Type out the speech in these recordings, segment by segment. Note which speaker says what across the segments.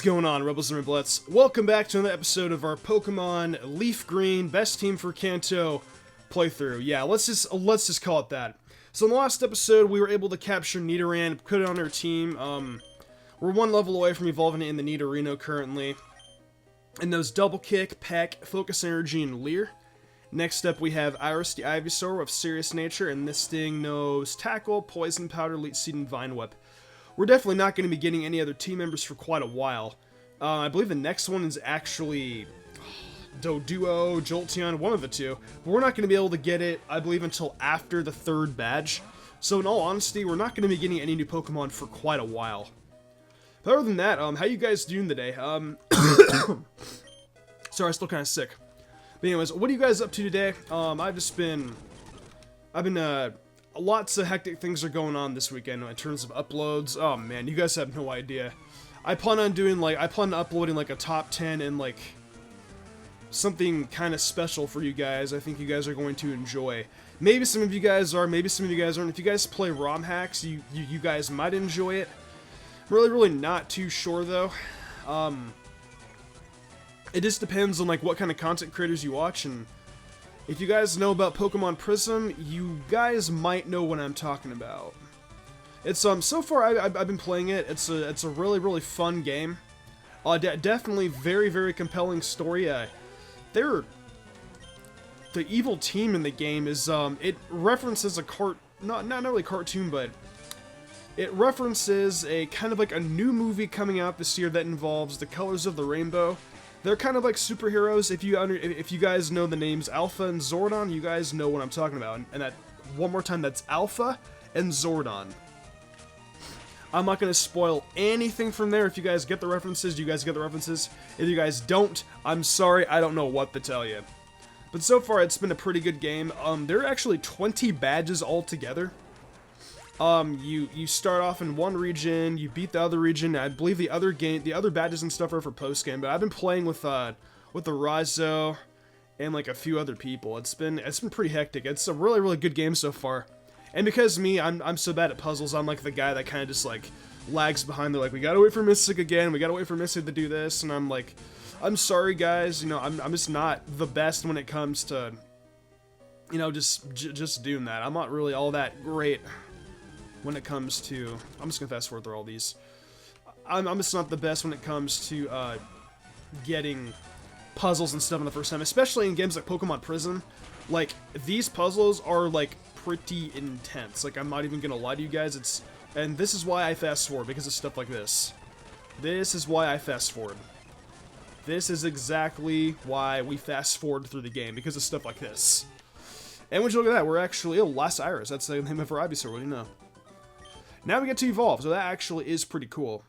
Speaker 1: going on, Rebels and Reblettes? Welcome back to another episode of our Pokemon Leaf Green Best Team for Kanto playthrough. Yeah, let's just call it that. So in the last episode, we were able to capture Nidoran, put it on our team. We're one level away from evolving it in the Nidorino currently. And those Double Kick, Peck, Focus Energy, and Leer. Next up, we have Iris the Ivysaur of Serious Nature, and this thing knows Tackle, Poison Powder, Leech Seed, and Vine Whip. We're definitely not going to be getting any other team members for quite a while. I believe the next one is actually Doduo, Jolteon, one of the two. But we're not going to be able to get it, I believe, until after the third badge. So in all honesty, we're not going to be getting any new Pokemon for quite a while. But other than that, how you guys doing today? Sorry, I'm still kind of sick. But anyways, what are you guys up to today? Lots of hectic things are going on this weekend in terms of uploads. Oh man, you guys have no idea. I plan on uploading like a top 10 and like something kind of special for you guys. I think you guys are going to enjoy. Maybe some of you guys are, maybe some of you guys aren't. If you guys play ROM hacks, you guys might enjoy it. I'm really not too sure though. It just depends on like what kind of content creators you watch, and if you guys know about Pokemon Prism, you guys might know what I'm talking about. It's so far I've been playing it. It's a really fun game. Definitely very compelling story. The evil team in the game is it references not really cartoon, but it references a kind of like a new movie coming out this year that involves the colors of the rainbow. They're kind of like superheroes. If you guys know the names Alpha and Zordon, you guys know what I'm talking about. And that, one more time, that's Alpha and Zordon. I'm not going to spoil anything from there. If you guys get the references, you guys get the references. If you guys don't, I'm sorry, I don't know what to tell you. But so far, it's been a pretty good game. There are actually 20 badges altogether. You start off in one region, you beat the other region. I believe the other badges and stuff are for post game. But I've been playing with the Raizo and like a few other people. It's been pretty hectic. It's a really good game so far. And because I'm so bad at puzzles, I'm like the guy that kind of just like lags behind. They're like, we gotta wait for Mystic again. We gotta wait for Mystic to do this, and I'm like, I'm sorry guys. You know, I'm just not the best when it comes to, you know, just doing that. I'm not really all that great when it comes to, I'm just gonna fast forward through all these. I'm just not the best when it comes to getting puzzles and stuff on the first time, especially in games like Pokemon Prism. Like, these puzzles are like pretty intense. Like, I'm not even gonna lie to you guys. And this is why I fast forward, because of stuff like this. This is why I fast forward. This is exactly why we fast forward through the game, because of stuff like this. And would you look at that, we're actually, Last Iris, that's the name of our Ivysaur, what do you know? Now we get to evolve, so that actually is pretty cool.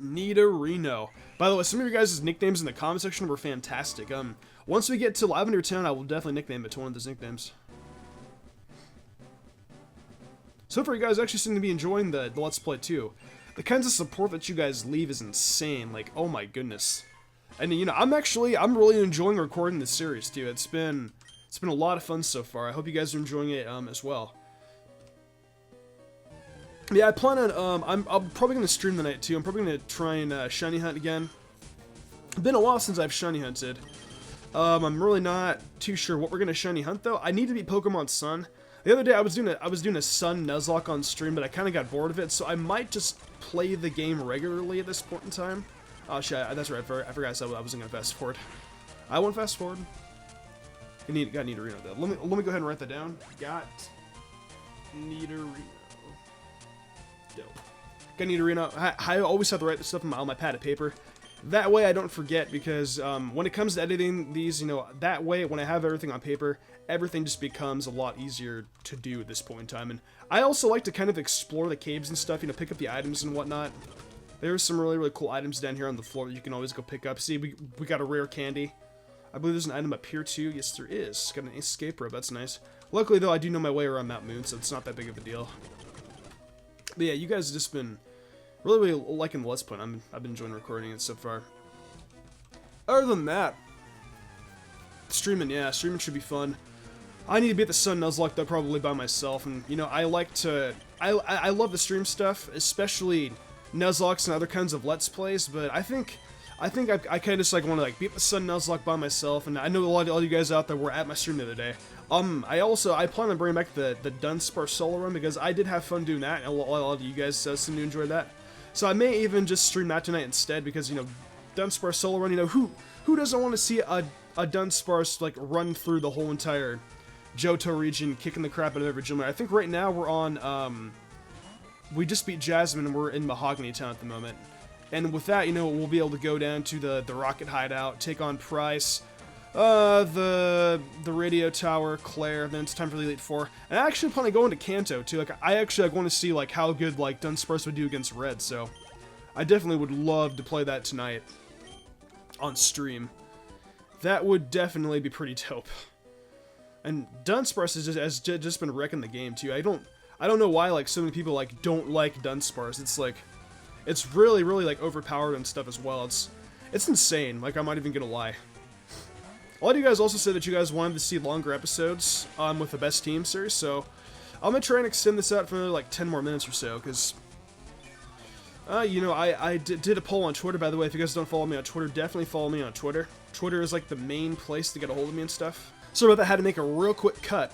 Speaker 1: Nidorino. By the way, some of your guys' nicknames in the comment section were fantastic. Once we get to Lavender Town, I will definitely nickname it to one of those nicknames. So far, you guys actually seem to be enjoying the Let's Play too. The kinds of support that you guys leave is insane. Like, oh my goodness. And you know, I'm really enjoying recording this series too. It's been a lot of fun so far. I hope you guys are enjoying it as well. Yeah, I plan on, I'm probably going to stream tonight too. I'm probably going to try and shiny hunt again. It's been a while since I've shiny hunted. I'm really not too sure what we're going to shiny hunt though. I need to beat Pokemon Sun. The other day I was doing a Sun Nuzlocke on stream, but I kind of got bored of it, so I might just play the game regularly at this point in time. Oh shit, that's right, I forgot I said I wasn't going to fast forward. I won't fast forward. Got Nidorino though. Let me go ahead and write that down. Got Nidorino. Got Nidorino. I always have to write this stuff on my pad of paper. That way I don't forget, because when it comes to editing these, you know, that way when I have everything on paper, everything just becomes a lot easier to do at this point in time. And I also like to kind of explore the caves and stuff, you know, pick up the items and whatnot. There's some really cool items down here on the floor that you can always go pick up. See, we got a rare candy. I believe there's an item up here too. Yes, there is. Got an escape rope. That's nice. Luckily though, I do know my way around Mount Moon, so it's not that big of a deal. But yeah, you guys have just been really liking the Let's Play. I've been enjoying recording it so far. Other than that, streaming should be fun. I need to be at the Sun Nuzlocke though, probably by myself, and you know, I love the stream stuff, especially Nuzlocks and other kinds of Let's Plays, but I think I kind of just like want to like beat the Sun Nuzlocke by myself, and I know a lot of you guys out there were at my stream the other day. I plan on bringing back the Dunsparce solo run because I did have fun doing that, and a lot of you guys seem to enjoy that. So I may even just stream that tonight instead because, you know, Dunsparce solo run, you know, who doesn't want to see a Dunsparce like run through the whole entire Johto region, kicking the crap out of every gym leader. I think right now we're on, we just beat Jasmine and we're in Mahogany Town at the moment. And with that, you know, we'll be able to go down to the Rocket Hideout, take on Price, the Radio Tower, Claire, then it's time for the Elite Four. And I actually plan on going to Kanto too. Like, I actually want to see like how good like Dunsparce would do against Red, so I definitely would love to play that tonight on stream. That would definitely be pretty dope. And Dunsparce has just been wrecking the game too. I don't know why like so many people like don't like Dunsparce. It's like it's really like overpowered and stuff as well. It's insane. Like, I'm not even gonna lie. A lot of you guys also said that you guys wanted to see longer episodes with the Best Team series, so I'm gonna try and extend this out for another like 10 more minutes or so, because you know, I did a poll on Twitter, by the way. If you guys don't follow me on Twitter, definitely follow me on Twitter. Twitter is like the main place to get a hold of me and stuff. So about that, I had to make a real quick cut.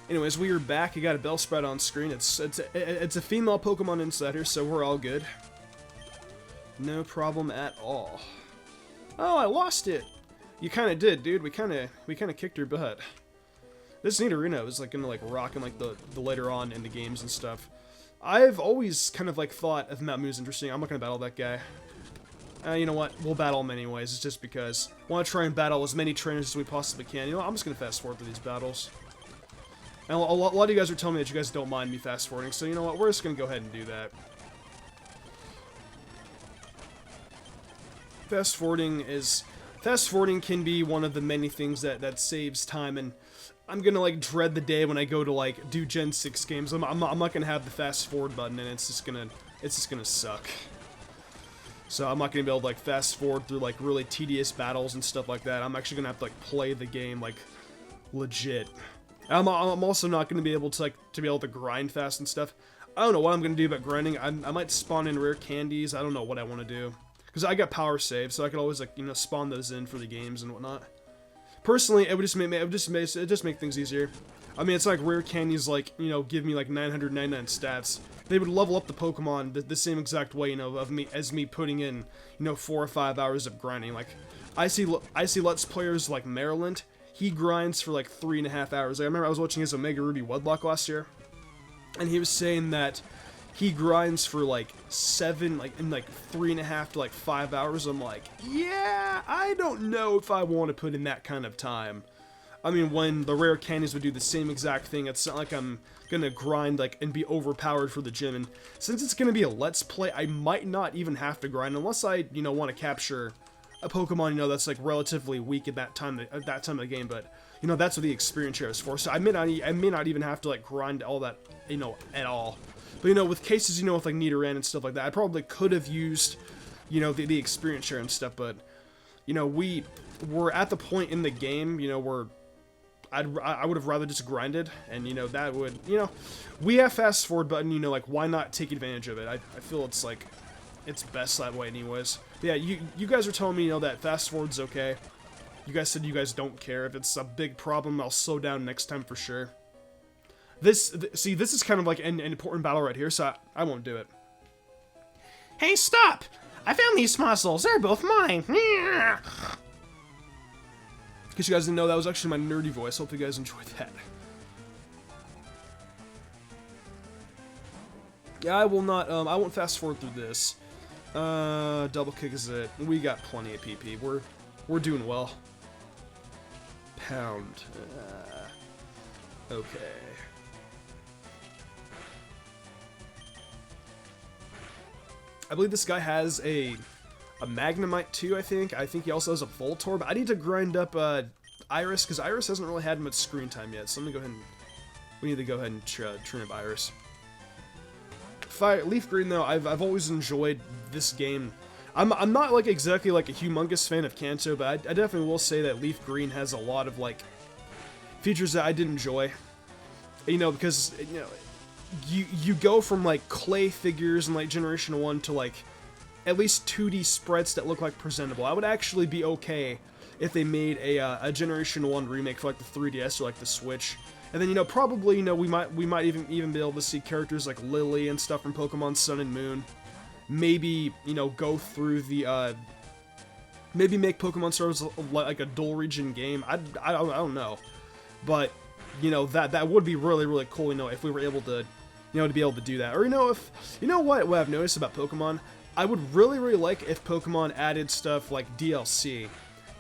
Speaker 1: Anyways, we are back. You got a Bellsprout on screen. It's a female Pokemon Insider, so we're all good. No problem at all. Oh, I lost it. You kind of did, dude. We kind of kicked her butt. This Nidorino is like gonna like rock in like the later on in the games and stuff. I've always kind of like thought of Mount Moon's interesting. I'm not gonna battle that guy. You know what? We'll battle him anyways. It's just because I want to try and battle as many trainers as we possibly can. You know, I'm just gonna fast forward through these battles. And a lot of you guys are telling me that you guys don't mind me fast forwarding. So you know what? We're just gonna go ahead and do that. Fast forwarding can be one of the many things that saves time, and I'm gonna like dread the day when I go to like do Gen 6 games. I'm not gonna have the fast forward button, and it's just gonna suck. So I'm not gonna be able to like fast forward through like really tedious battles and stuff like that. I'm actually gonna have to like play the game like legit. I'm also not gonna be able to grind fast and stuff. I don't know what I'm gonna do about grinding. I might spawn in rare candies. I don't know what I want to do. Because I got power save, so I could always, like, you know, spawn those in for the games and whatnot. Personally, it would just make things easier. I mean, it's like rare candies, like, you know, give me like 999 stats. They would level up the Pokemon the same exact way, you know, as me putting in, you know, 4 or 5 hours of grinding. Like, I see Let's Players like Maryland. He grinds for like 3.5 hours. Like, I remember I was watching his Omega Ruby Woodblock last year, and he was saying that he grinds for like 3.5 to like 5 hours. I'm like, yeah, I don't know if I want to put in that kind of time. I mean, when the rare candies would do the same exact thing, it's not like I'm gonna grind like and be overpowered for the gym. And since it's gonna be a Let's Play, I might not even have to grind unless I, you know, want to capture a Pokemon, you know, that's like relatively weak at that time of the game. But you know, that's what the experience share is for. So I may not even have to like grind all that, you know, at all. But, you know, with cases, you know, with, like, Nidoran and stuff like that, I probably could have used, you know, the experience share and stuff, but, you know, we're at the point in the game, you know, where I would have rather just grinded, and, you know, that would, you know, we have fast forward button, you know, like, why not take advantage of it? I feel it's, like, it's best that way anyways. But yeah, you guys are telling me, you know, that fast forward's okay. You guys said you guys don't care. If it's a big problem, I'll slow down next time for sure. See, this is kind of like an important battle right here, so I won't do it.
Speaker 2: Hey, stop! I found these muscles. They're both mine.
Speaker 1: In case you guys didn't know, that was actually my nerdy voice. Hope you guys enjoyed that. Yeah, I will not, I won't fast forward through this. Double kick is it. We got plenty of PP. We're doing well. Pound. Okay. I believe this guy has a Magnemite too, I think. I think he also has a Voltorb, but I need to grind up Iris, because Iris hasn't really had much screen time yet, so let me go ahead and... We need to go ahead and turn up Iris. Leaf Green, though, I've always enjoyed this game. I'm not, like, exactly, like, a humongous fan of Kanto, but I definitely will say that Leaf Green has a lot of, like, features that I did enjoy. You know, because, you know... You go from, like, clay figures in, like, Generation 1 to, like, at least 2D sprites that look like presentable. I would actually be okay if they made a Generation 1 remake for like the 3DS or like the Switch. And then, probably, we might even be able to see characters like Lily and stuff from Pokemon Sun and Moon. Maybe, go through the, maybe make Pokemon Stars like a dual region game. I don't know. But, that would be really, really cool, if we were able to, to be able to do that. Or, if, what I've noticed about Pokemon? I would really, really like if Pokemon added stuff like DLC.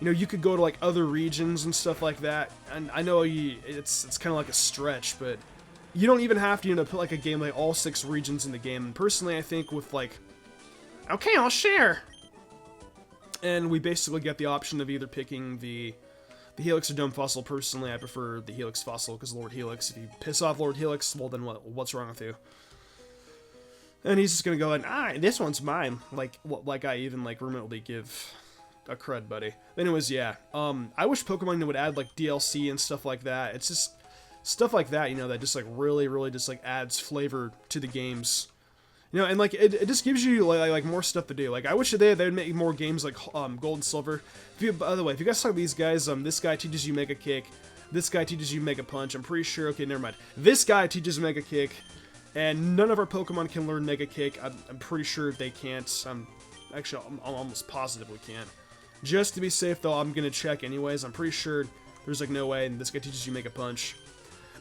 Speaker 1: You could go to like other regions and stuff like that, and I know it's kind of like a stretch, but you don't even have to put like a game like all 6 regions in the game. And personally, I think with like,
Speaker 2: okay, I'll share.
Speaker 1: And we basically get the option of either picking the Helix or Dome Fossil. Personally, I prefer the Helix Fossil because Lord Helix. If you piss off Lord Helix, well then what's wrong with you? And he's just gonna go and this one's mine. Like I even like remotely give a crud, buddy. Anyways, yeah. I wish Pokemon would add like DLC and stuff like that. It's just stuff like that, that just like really, really just like adds flavor to the games. And like it just gives you like more stuff to do. Like I wish they'd make more games like Gold and Silver. By the way, if you guys saw these guys, this guy teaches you Mega Kick. This guy teaches you Mega Punch. I'm pretty sure. Okay, never mind. This guy teaches Mega Kick, and none of our Pokemon can learn Mega Kick. I'm pretty sure they can't. I'm almost positive we can't. Just to be safe, though, I'm gonna check anyways. I'm pretty sure there's like no way, and this guy teaches you Mega Punch.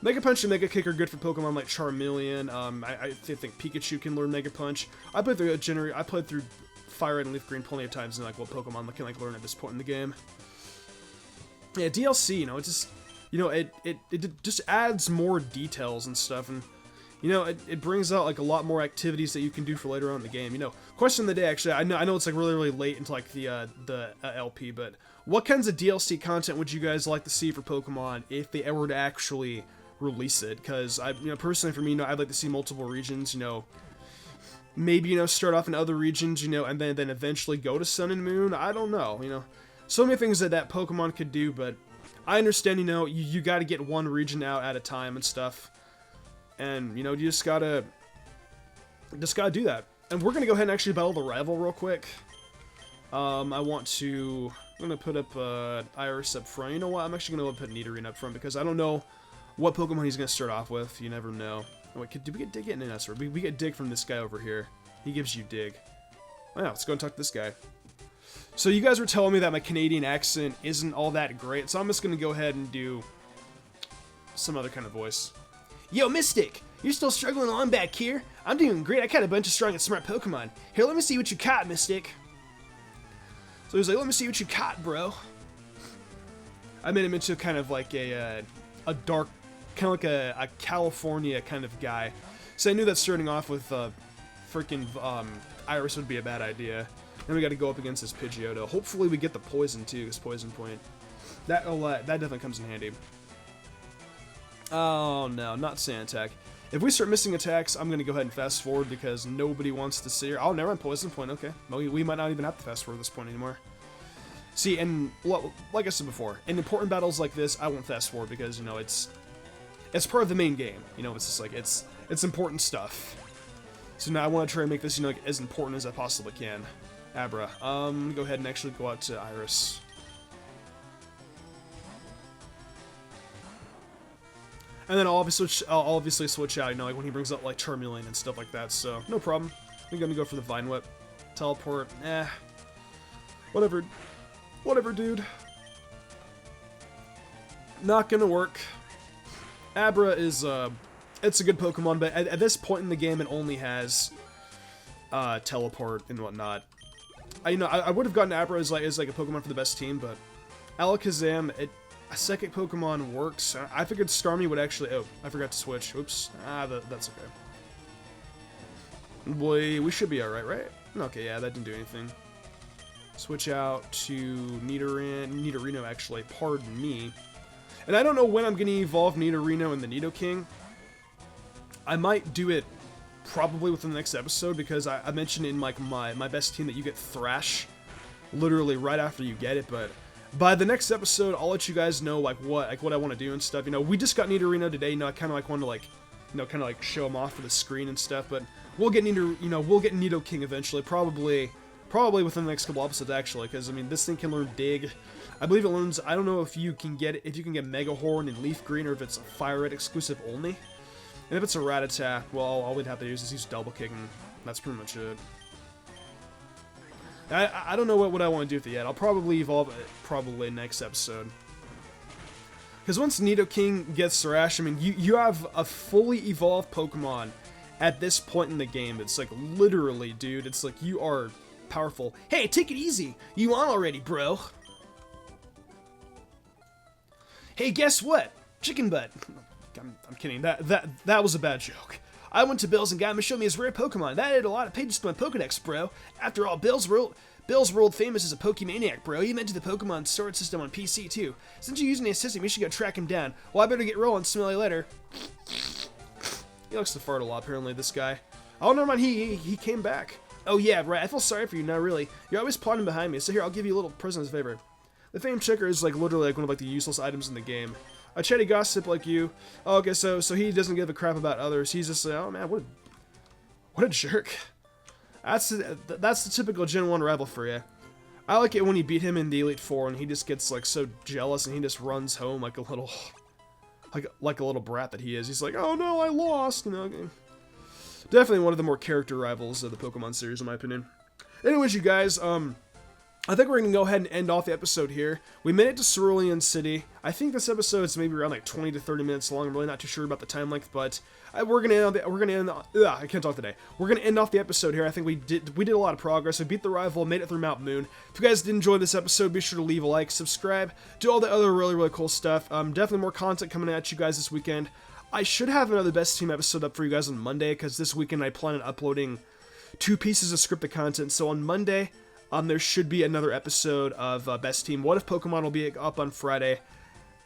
Speaker 1: Mega Punch and Mega Kick are good for Pokemon like Charmeleon. I think Pikachu can learn Mega Punch. I played through Fire Red and Leaf Green plenty of times, and like what Pokemon can like learn at this point in the game. Yeah, DLC, it just, it just adds more details and stuff, and it brings out like a lot more activities that you can do for later on in the game. Question of the day, actually, I know it's like really, really late into like the LP, but what kinds of DLC content would you guys like to see for Pokemon if they ever to actually release it? Because personally for me, I'd like to see multiple regions. Maybe start off in other regions, and then eventually go to Sun and Moon. I don't know. So many things that Pokemon could do, but I understand. You got to get one region out at a time and stuff. And, you just gotta do that. And we're gonna go ahead and actually battle the rival real quick. I'm gonna put up, Iris up front. You know what, I'm actually gonna put Nidorino up front, because I don't know what Pokemon he's gonna start off with. You never know. Oh, wait, did we get Dig? No, that's right. We get Dig from this guy over here. He gives you Dig. Oh, yeah, let's go and talk to this guy. So you guys were telling me that my Canadian accent isn't all that great, so I'm just gonna go ahead and do some other kind of voice.
Speaker 2: Yo, Mystic! You're still struggling along back here? I'm doing great. I caught a bunch of strong and smart Pokemon. Here, let me see what you caught, Mystic.
Speaker 1: So he's like, let me see what you caught, bro. I made him into kind of like a dark, kind of like a California kind of guy. So I knew that starting off with freaking Iris would be a bad idea. Then we got to go up against this Pidgeotto. Hopefully we get the poison too, because Poison Point. That definitely comes in handy. Oh no, not Sand Attack. If we start missing attacks, I'm going to go ahead and fast forward because nobody wants to see her. Oh, never mind, Poison Point, okay. Well, we might not even have to fast forward at this point anymore. See, and like I said before, in important battles like this, I won't fast forward because, it's part of the main game. It's just like, it's important stuff. So now I want to try and make this, like, as important as I possibly can. Abra. Go ahead and actually go out to Iris. And then I'll obviously switch out, like when he brings up like Charmeleon and stuff like that, so no problem. I'm gonna go for the Vine Whip. Teleport, whatever. Whatever, dude. Not gonna work. Abra is, it's a good Pokemon, but at this point in the game it only has, Teleport and whatnot. I would have gotten Abra as like a Pokemon for the best team, but Alakazam, a second Pokemon works. I figured Starmie would actually... Oh, I forgot to switch. Oops. That's okay. Boy, we should be alright, right? Okay, yeah, that didn't do anything. Switch out to Nidorino, actually. Pardon me. And I don't know when I'm going to evolve Nidorino and the Nido King. I might do it probably within the next episode, because I mentioned in like my best team that you get Thrash literally right after you get it, but... By the next episode, I'll let you guys know like what I want to do and stuff. We just got Nidorino today. I kind of like want to kind of show him off for the screen and stuff. But we'll get Nido King eventually. Probably Probably within the next couple episodes, actually, because, I mean, this thing can learn Dig. I believe it learns, I don't know if you can get Mega Horn and Leaf Green, or if it's a Fire Red exclusive only. And if it's a Rattata, well, all we'd have to do is just use Double Kick, and that's pretty much it. I don't know what I want to do with it yet. I'll probably evolve it probably next episode. Because once Nidoking gets Thrash, I mean, you have a fully evolved Pokemon at this point in the game. It's like, literally, dude, it's like, you are powerful. Hey, take it easy. You on already, bro. Hey, guess what? Chicken butt. I'm kidding. That was a bad joke. I went to Bill's and got him to show me his rare Pokemon. That added a lot of pages to my Pokedex, bro. After all, Bill's world famous as a Pokemaniac, bro. He invented the Pokemon storage system on PC, too. Since you're using the system, you should go track him down. Well, I better get rolling. Smell you later. He likes to fart a lot, apparently, this guy. Oh, never mind. He came back. Oh, yeah, right. I feel sorry for you. Not really. You're always plotting behind me. So here, I'll give you a little present as a favor. The Fame Checker is, like, literally, like, one of, like, the useless items in the game. A chatty gossip like you. Oh, okay, so he doesn't give a crap about others. He's just like, oh, man, what a jerk. That's the typical Gen 1 rival for you. I like it when you beat him in the Elite Four and he just gets like so jealous and he just runs home like a little brat that he is. He's like, oh no, I lost, you know. Definitely one of the more character rivals of the Pokemon series, in my opinion. Anyways, you guys, I think we're going to go ahead and end off the episode here. We made it to Cerulean City. I think this episode is maybe around like 20 to 30 minutes long. I'm really not too sure about the time length, but we're going to end I can't talk today. We're going to end off the episode here. I think we did a lot of progress. We beat the rival, made it through Mount Moon. If you guys did enjoy this episode, be sure to leave a like, subscribe, do all the other really, really cool stuff. Definitely more content coming at you guys this weekend. I should have another Best Team episode up for you guys on Monday, because this weekend I plan on uploading 2 pieces of scripted content. So on Monday, there should be another episode of Best Team. What if Pokemon will be up on Friday?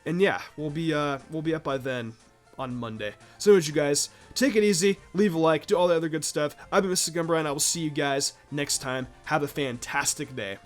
Speaker 1: And yeah, we'll be up by then on Monday. So anyways, you guys, take it easy, leave a like, do all the other good stuff. I've been Mr. Gumbra, and I will see you guys next time. Have a fantastic day.